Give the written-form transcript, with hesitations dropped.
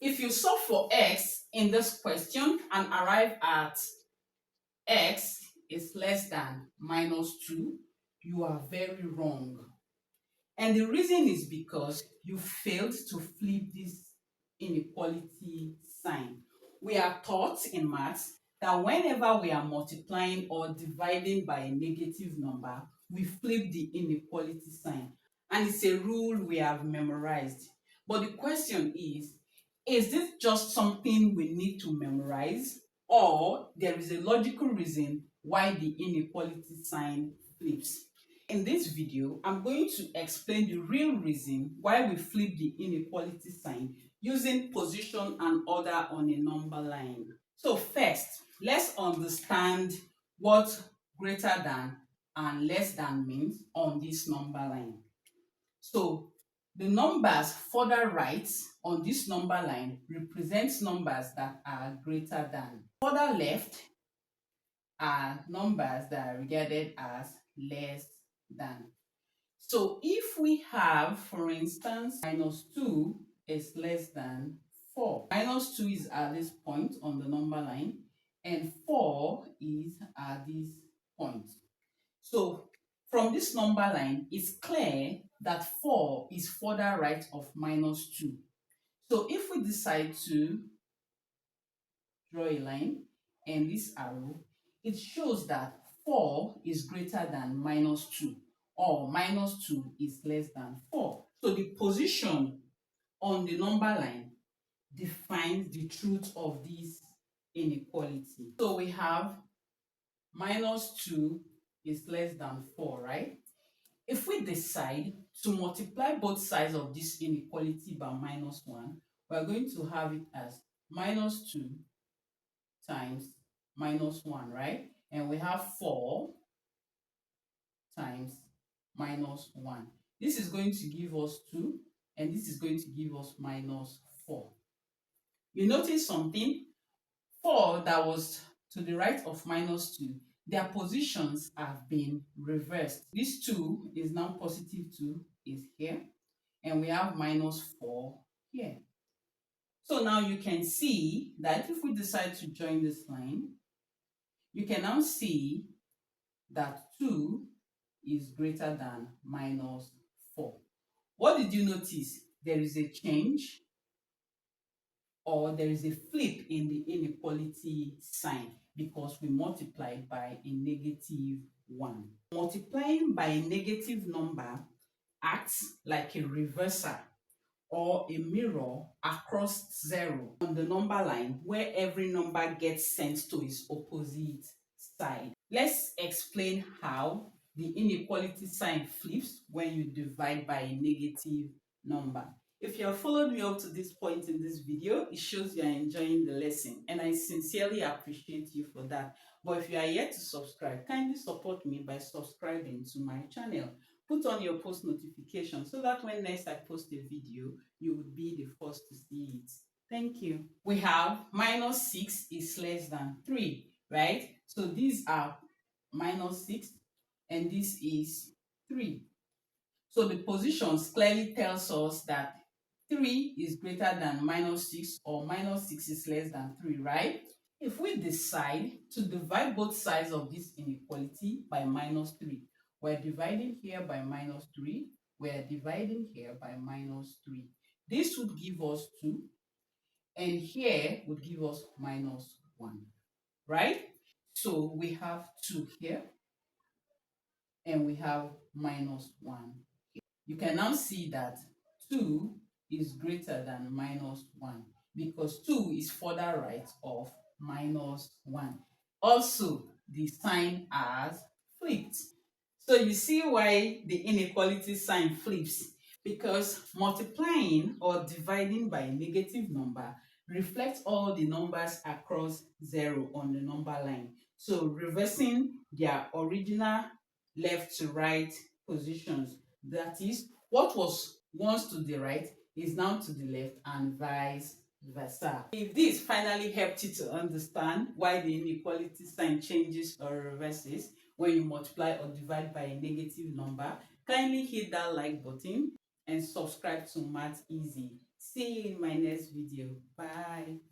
If you solve for x in this question and arrive at x is less than -2, you are very wrong. And the reason is because you failed to flip this inequality sign. We are taught in maths that whenever we are multiplying or dividing by a negative number, we flip the inequality sign. And it's a rule we have memorized. But the question is this just something we need to memorize, or there is a logical reason why the inequality sign flips? In this video, I'm going to explain the real reason why we flip the inequality sign using position and order on a number line. So first, let's understand what greater than and less than means on this number line. So the numbers further right on this number line represents numbers that are greater than. Further left are numbers that are regarded as less than. So if we have, for instance, -2 is less than 4. -2 is at this point on the number line, and 4 is at this point. So from this number line, it's clear that 4 is further right of -2. So if we decide to draw a line and this arrow, it shows that 4 is greater than -2, or -2 is less than 4. So the position on the number line defines the truth of this inequality. So we have -2 is less than 4, right? If we decide to multiply both sides of this inequality by -1, we're going to have it as -2 times -1, right? And we have 4 times -1. This is going to give us 2, and this is going to give us -4. You notice something? 4 that was to the right of -2, their positions have been reversed. This 2 is now +2 is here, and we have -4 here. So now you can see that if we decide to join this line, you can now see that 2 is greater than -4. What did you notice? There is a change, or there is a flip in the inequality sign because we multiplied by a -1. Multiplying by a negative number acts like a reverser or a mirror across 0 on the number line, where every number gets sent to its opposite side. Let's explain how the inequality sign flips when you divide by a negative number. If you have followed me up to this point in this video, it shows you are enjoying the lesson, and I sincerely appreciate you for that. But if you are yet to subscribe, kindly support me by subscribing to my channel. Put on your post notification so that when next I post a video, you would be the first to see it. Thank you. We have -6 is less than 3, right? So these are -6 and this is 3. So the positions clearly tells us that 3 is greater than -6, or -6 is less than 3, right? If we decide to divide both sides of this inequality by -3, we're dividing here by -3, we're dividing here by -3. This would give us 2, and here would give us -1, right? So we have 2 here, and we have -1. You can now see that 2 is greater than -1 because 2 is further right of -1. Also, the sign has flipped. So you see why the inequality sign flips, because multiplying or dividing by a negative number reflects all the numbers across 0 on the number line. So reversing their original left to right positions. That is, what was once to the right is now to the left, and vice versa. If this finally helped you to understand why the inequality sign changes or reverses when you multiply or divide by a negative number, kindly hit that like button and subscribe to Math Easy. See you in my next video. Bye.